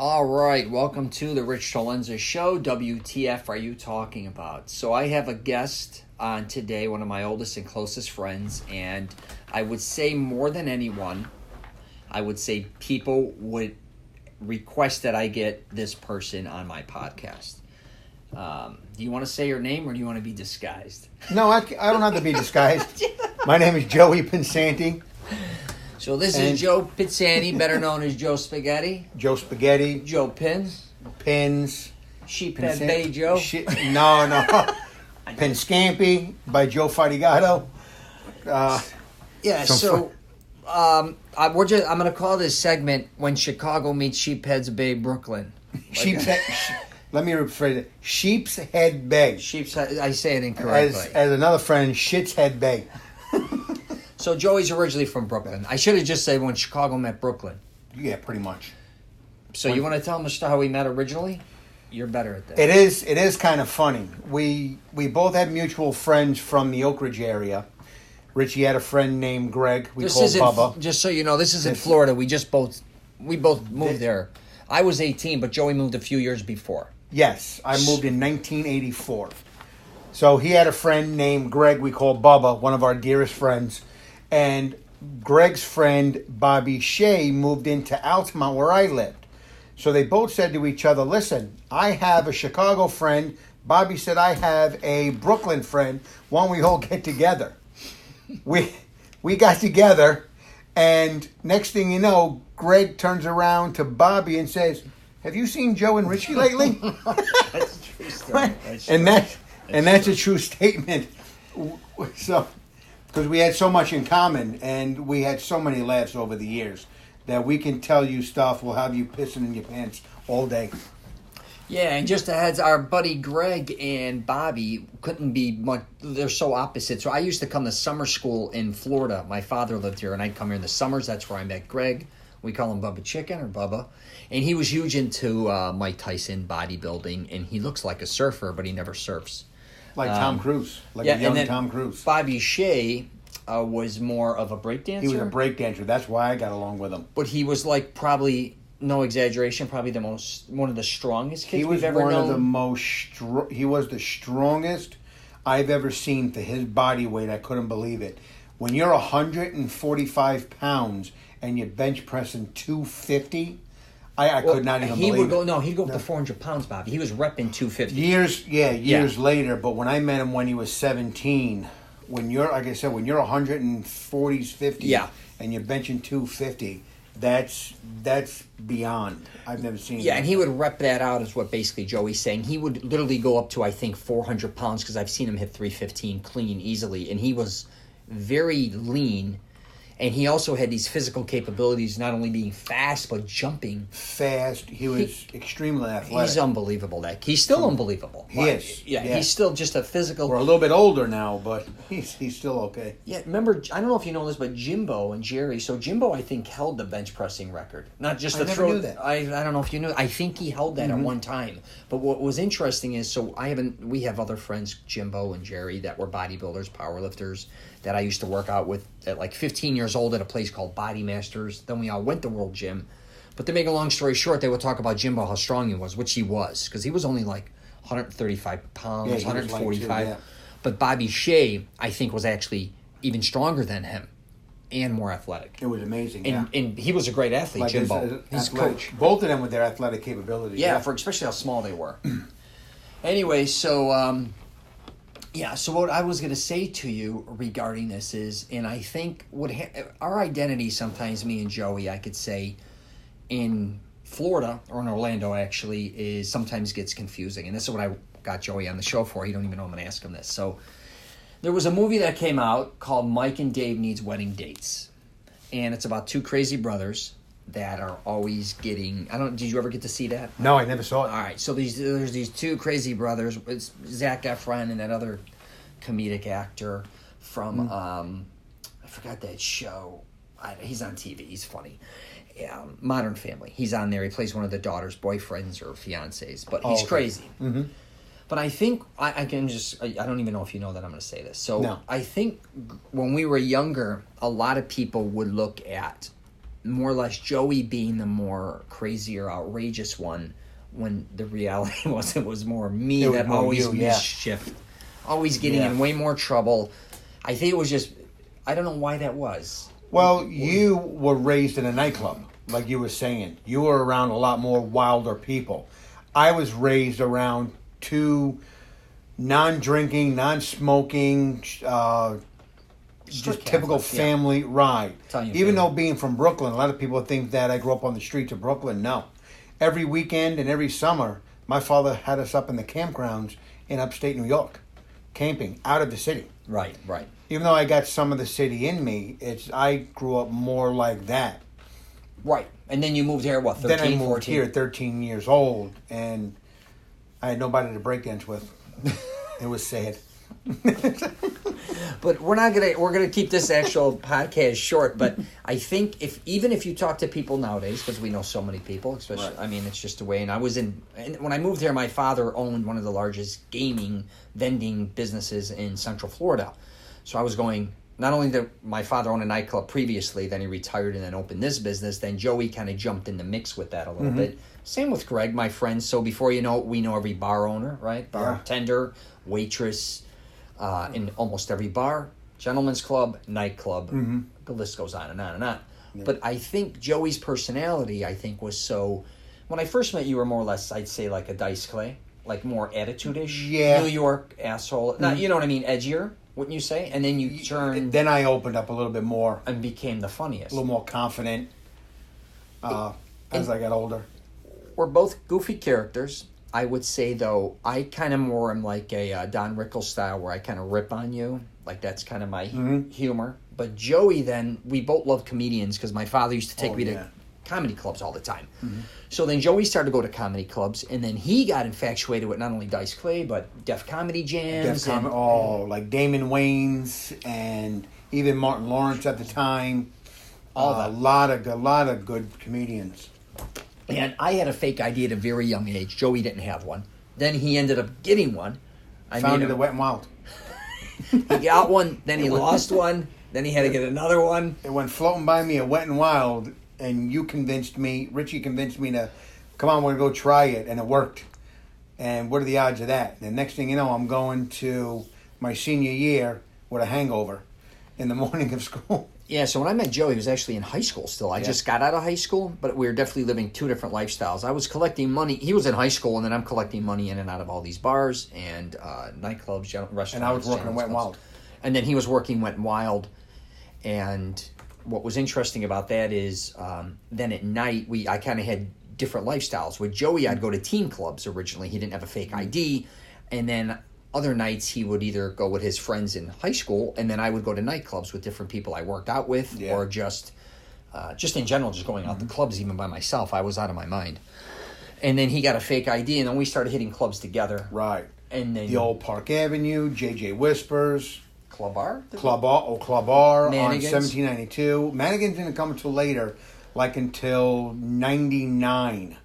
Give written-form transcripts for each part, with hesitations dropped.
All right, welcome to the Rich CELENZA Show. WTF are you talking about? So I have a guest on today, one of my oldest and closest friends, and I would say more than anyone, I would say people would request that I get this person on my podcast. Do you want to say your name or do you want to be disguised? No, I don't have to be disguised. My name is Joey Pensante. So this is Joe Pensante, better known as Joe Spaghetti. Joe Spaghetti. Joe Pins. Pins. Sheephead Bay Joe. No. Penscampi by Joe Fatigato. I'm going to call this segment When Chicago Meets Sheephead's Bay, Brooklyn. Let me rephrase it. Sheep's Head Bay. I say it incorrectly. As another friend, Shit's Head Bay. So Joey's originally from Brooklyn. I should have just said When Chicago Met Brooklyn. Yeah, pretty much. So you want to tell them how we met originally? You're better at that. It is kind of funny. We both had mutual friends from the Oak Ridge area. Richie had a friend named Greg. We called Bubba. Just so you know, this is in Florida. We both moved there. I was 18, but Joey moved a few years before. Yes, I moved in 1984. So he had a friend named Greg. We called Bubba, one of our dearest friends. And Greg's friend, Bobby Shea, moved into Altamont where I lived. So they both said to each other, listen, I have a Chicago friend. Bobby said, I have a Brooklyn friend. Why don't we all get together? We got together, and next thing you know, Greg turns around to Bobby and says, have you seen Joe and Richie lately? That's a true story. That's a true statement. So, because we had so much in common, and we had so many laughs over the years, that we can tell you stuff, we'll have you pissing in your pants all day. Yeah, and just a heads, our buddy Greg and Bobby couldn't be much, they're so opposite. So I used to come to summer school in Florida. My father lived here, and I'd come here in the summers. That's where I met Greg. We call him Bubba Chicken or Bubba. And he was huge into Mike Tyson, bodybuilding, and he looks like a surfer, but he never surfs. Like Tom Cruise, a young Tom Cruise. Bobby Shea was more of a breakdancer. He was a breakdancer. That's why I got along with him. But he was like probably, no exaggeration, probably one of the strongest kids we've ever known. He was the strongest I've ever seen for his body weight. I couldn't believe it. When you're 145 pounds and you're bench pressing 250, I could not even believe it. He'd go up to 400 pounds, Bobby. He was repping 250. Years later. But when I met him when he was 17, when you're, like I said, when you're 140s, 50s, and you're benching 250, that's beyond. I've never seen. Yeah, and he would rep that out, is what basically Joey's saying. He would literally go up to, I think, 400 pounds, because I've seen him hit 315 clean easily, and he was very lean. And he also had these physical capabilities, not only being fast, but jumping. Fast. He was extremely athletic. He's unbelievable. He's still unbelievable. He is. Yeah, he's still just a physical... We're a little bit older now, but he's still okay. Yeah, remember, I don't know if you know this, but Jimbo and Jerry... So Jimbo, I think, held the bench pressing record. Not just the throw... I never knew that. I don't know if you knew. I think he held that at one time. But what was interesting is, we have other friends, Jimbo and Jerry, that were bodybuilders, powerlifters, that I used to work out with at like 15 years old at a place called Body Masters. Then we all went to World Gym. But to make a long story short, they would talk about Jimbo, how strong he was, which he was, because he was only like 135 pounds, 145. Yeah. But Bobby Shea, I think, was actually even stronger than him and more athletic. It was amazing, and he was a great athlete, like Jimbo. His coach. Both of them with their athletic capabilities. Yeah, for especially how small they were. Anyway, so... so what I was going to say to you regarding this is, and I think our identity sometimes, me and Joey, I could say, in Florida, or in Orlando actually, is sometimes gets confusing. And this is what I got Joey on the show for. He don't even know I'm going to ask him this. So there was a movie that came out called Mike and Dave Needs Wedding Dates. And it's about two crazy brothers that are always getting... did you ever get to see that? No, I never saw it. All right, so there's these two crazy brothers. It's Zac Efron and that other comedic actor from... I forgot that show. He's on TV. He's funny. Modern Family. He's on there. He plays one of the daughter's boyfriends or fiancés. But he's crazy. Mm-hmm. But I think... I don't even know if you know that I'm going to say this. So I think when we were younger, a lot of people would look at more or less Joey being the more crazy or outrageous one, when the reality was more me that more always you, yeah. mischief, always getting Yeah. in way more trouble. I think it was just, I don't know why that was. Well, you were raised in a nightclub, like you were saying. You were around a lot more wilder people. I was raised around two non-drinking, non-smoking, just typical Catholic, yeah. family ride. Italian Even family. though being from Brooklyn, a lot of people think that I grew up on the streets of Brooklyn. No. Every weekend and every summer, my father had us up in the campgrounds in upstate New York, camping out of the city. Right. Even though I got some of the city in me, I grew up more like that. Right. And then you moved here, what, 13, Then I moved 14? here at 13 years old, and I had nobody to break dance with. It was sad. But we're gonna keep this actual podcast short. But I think even if you talk to people nowadays, because we know so many people, especially, Right. I mean, it's just a way. And when I moved here, my father owned one of the largest gaming vending businesses in Central Florida. So I was going. Not only did my father own a nightclub previously, then he retired and then opened this business. Then Joey kind of jumped in the mix with that a little bit. Same with Greg, my friend. So before you know it, we know every bar owner, right? Bartender, waitress, in almost every bar, gentleman's club, nightclub. The list goes on and on and on. Yeah. But I think Joey's personality, was so... When I first met you, were more or less, I'd say, like a Dice Clay. Like more attitude-ish. Yeah. New York asshole. Not, you know what I mean? Edgier, wouldn't you say? And then you turned... Then I opened up a little bit more. And became the funniest. A little more confident as I got older. We're both goofy characters. I would say, though, I kind of more am like a Don Rickles style where I kind of rip on you. Like, that's kind of my humor. But Joey, then, we both love comedians because my father used to take me to comedy clubs all the time. So then Joey started to go to comedy clubs, and then he got infatuated with not only Dice Clay, but Def Comedy Jams. Like Damon Wayans and even Martin Lawrence at the time. A lot of good comedians. And I had a fake ID at a very young age. Joey didn't have one. Then he ended up getting one. Found it at Wet n Wild. He got one, then he lost one, then he had to get another one. It went floating by me at Wet n Wild, and Richie convinced me to, come on, we're going to go try it, and it worked. And what are the odds of that? And the next thing you know, I'm going to my senior year with a hangover in the morning of school. Yeah, so when I met Joe, he was actually in high school still. I just got out of high school, but we were definitely living two different lifestyles. I was collecting money. He was in high school, and then I'm collecting money in and out of all these bars and nightclubs, restaurants. And I was working at Wet n Wild. And then he was working Wet n Wild. And what was interesting about that is then at night, I kind of had different lifestyles. With Joey, I'd go to teen clubs originally. He didn't have a fake ID. And then other nights he would either go with his friends in high school, and then I would go to nightclubs with different people I worked out with, or just in general, just going out to clubs even by myself. I was out of my mind. And then he got a fake ID, and then we started hitting clubs together. Right. And then the old Park Avenue, JJ Whispers. Club R? Club R on Mannequins. 1792. Mannequins didn't come until later, like until 99.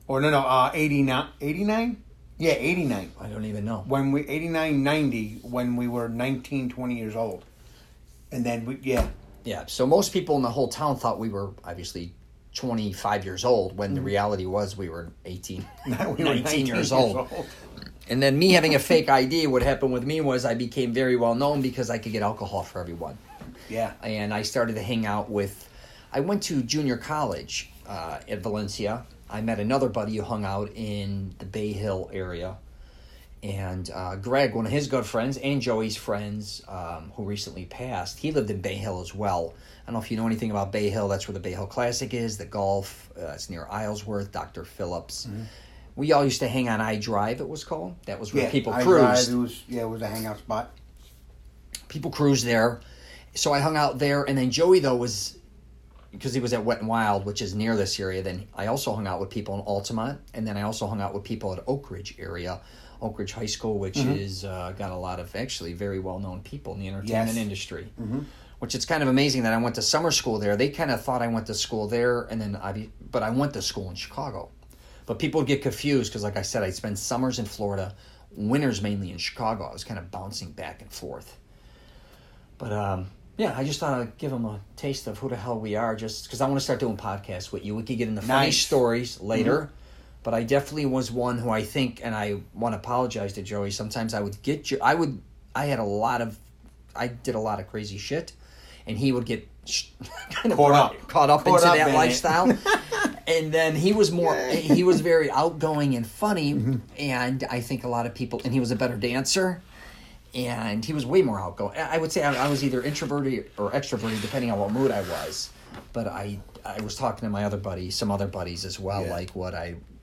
Or 89. 89? Yeah, 89. I don't even know. 89, 90, when we were 19, 20 years old. And then, Yeah, so most people in the whole town thought we were obviously 25 years old, when the reality was we were 18, we were 19 years old. And then me having a fake ID, what happened with me was I became very well known because I could get alcohol for everyone. Yeah. And I started to hang out I went to junior college at Valencia. I met another buddy who hung out in the Bay Hill area. And Greg, one of his good friends, and Joey's friends, who recently passed, he lived in Bay Hill as well. I don't know if you know anything about Bay Hill. That's where the Bay Hill Classic is, the golf. It's near Islesworth, Dr. Phillips. Mm-hmm. We all used to hang on I Drive, it was called. That was where people cruised. It was a hangout spot. People cruised there. So I hung out there. And then Joey, though, because he was at Wet n Wild, which is near this area, then I also hung out with people in Altamont. And then I also hung out with people at Oak Ridge area. Oak Ridge High School, which is got a lot of actually very well-known people in the entertainment industry. Mm-hmm. Which it's kind of amazing that I went to summer school there. They kind of thought I went to school there, but I went to school in Chicago. But people would get confused because, like I said, I'd spend summers in Florida, winters mainly in Chicago. I was kind of bouncing back and forth. But Yeah, I just thought I'd give them a taste of who the hell we are, just because I want to start doing podcasts with you. We could get into funny stories later, but I definitely was one who I think, and I want to apologize to Joey. Sometimes I would get I did a lot of crazy shit, and he would get kind of caught up into that lifestyle. And then he was he was very outgoing and funny, and I think a lot of people, and he was a better dancer. And he was way more outgoing. I would say I was either introverted or extroverted, depending on what mood I was. But I was talking to my other buddies, some other buddies as well, like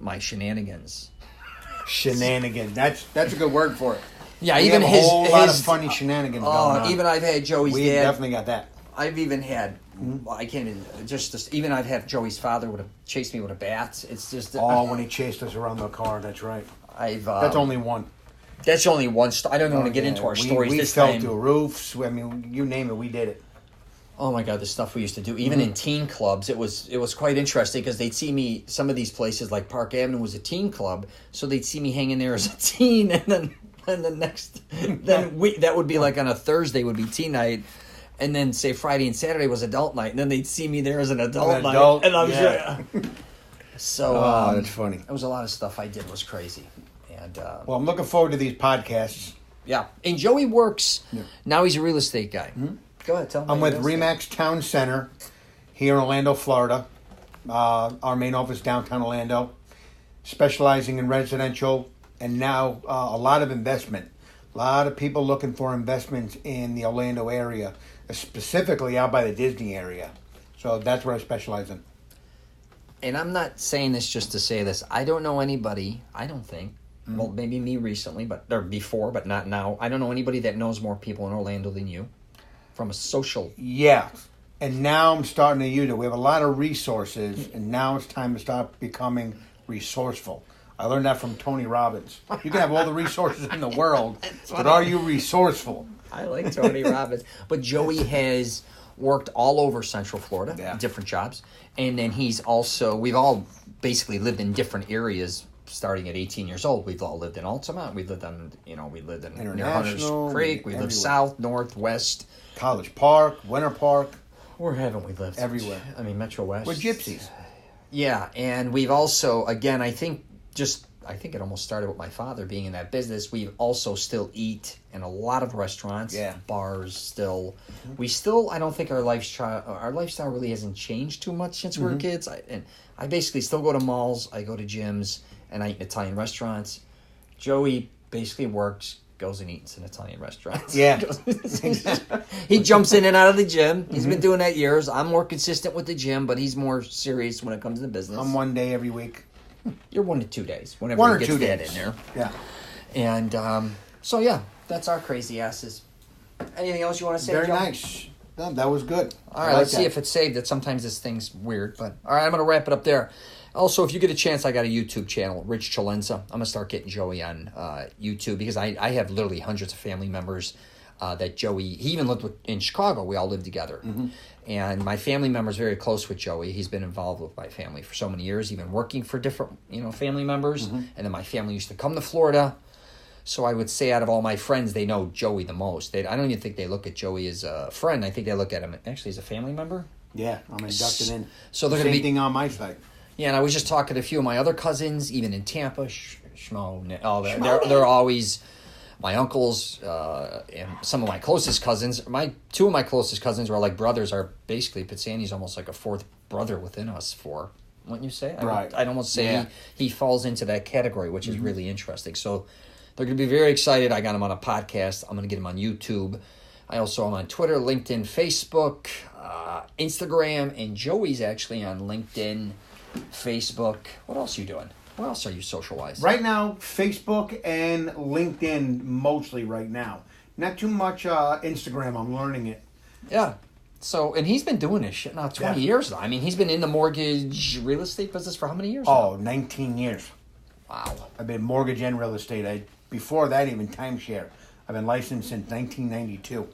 my shenanigans. Shenanigans. That's a good word for it. Yeah, we even have a whole lot of funny shenanigans going on. Even I've had Joey's dad. We definitely got that. I've even had. I can't even even I've had Joey's father would have chased me with a bat. It's just when he chased us around the car. That's right. That's only one. That's only one story. I don't want to get into our stories this time. We fell through roofs. I mean, you name it, we did it. Oh my God, the stuff we used to do. Even in teen clubs, it was quite interesting because they'd see me, some of these places like Park Avenue was a teen club, so they'd see me hanging there as a teen, and then that would be like on a Thursday would be teen night, and then say Friday and Saturday was adult night, and then they'd see me there as an adult night. And I'm sure. So, that's funny. It was a lot of stuff I did was crazy. And, well, I'm looking forward to these podcasts. Yeah. And Joey works, now he's a real estate guy. Go ahead, tell me. I'm with Remax Town Center here in Orlando, Florida. Our main office downtown Orlando, specializing in residential and now a lot of investment. A lot of people looking for investments in the Orlando area, specifically out by the Disney area. So that's what I specialize in. And I'm not saying this just to say this. I don't know anybody, I don't think, well, maybe me recently, or before, but not now. I don't know anybody that knows more people in Orlando than you from a social. Yeah. And now I'm starting to use it. We have a lot of resources, and now it's time to start becoming resourceful. I learned that from Tony Robbins. You can have all the resources in the world, but are you resourceful? I like Tony Robbins. But Joey has worked all over Central Florida, different jobs. And then we've all basically lived in different areas starting at 18 years old. We've all lived in Altamont. We lived in near Hunters Creek. We lived south, north, west. College Park, Winter Park. Where haven't we lived? Everywhere. I mean, Metro West. We're gypsies. Yeah, and we've also, again, I think it almost started with my father being in that business. We also still eat in a lot of restaurants, bars still. We still, I don't think our lifestyle really hasn't changed too much since we were kids. I basically still go to malls, I go to gyms, and I eat in Italian restaurants. Joey basically works, goes and eats in Italian restaurants. Yeah. He jumps in and out of the gym. He's been doing that years. I'm more consistent with the gym, but he's more serious when it comes to business. I'm 1 day every week. You're 1 to 2 days. Whenever he gets that in there. Yeah. And so, yeah, that's our crazy asses. Anything else you want to say, Very John? nice. No, that was good. All right, let's see if it's saved. That sometimes this thing's weird. But all right, I'm going to wrap it up there. Also, if you get a chance, I got a YouTube channel, Rich CELENZA. I'm going to start getting Joey on YouTube because I have literally hundreds of family members that Joey, he even lived in Chicago. We all lived together. And my family member's very close with Joey. He's been involved with my family for so many years, even working for different family members. And then my family used to come to Florida. So I would say out of all my friends, they know Joey the most. I don't even think they look at Joey as a friend. I think they look at him actually as a family member. Yeah, I'm inducted in. So they're Same thing on my side. Yeah, and I was just talking to a few of my other cousins, even in Tampa. They're always my uncles and some of my closest cousins. Two of my closest cousins are like brothers. Are basically Pensante's almost like a fourth brother within us. Wouldn't you say? Right. I'd almost say he falls into that category, which is really interesting. So they're going to be very excited. I got him on a podcast. I'm going to get him on YouTube. I also am on Twitter, LinkedIn, Facebook, Instagram, and Joey's actually on LinkedIn, Facebook. What else are you doing? What else are you social-wise? Right now, Facebook and LinkedIn mostly right now. Not too much Instagram. I'm learning it. Yeah. So, and he's been doing this shit now 20 years now. I mean, he's been in the mortgage real estate business for how many years now? 19 years. Wow. I've been mortgage and real estate. Before that, even timeshare. I've been licensed since 1992.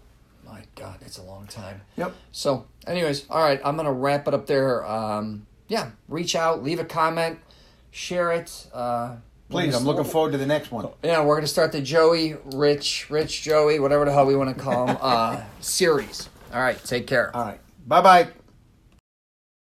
My God, that's a long time. Yep. So, anyways, all right, I'm going to wrap it up there. Reach out, leave a comment, share it. Please, I'm looking forward to the next one. Yeah, we're going to start the Joey, Rich Joey, whatever the hell we want to call him, series. All right. Take care. All right. Bye-bye.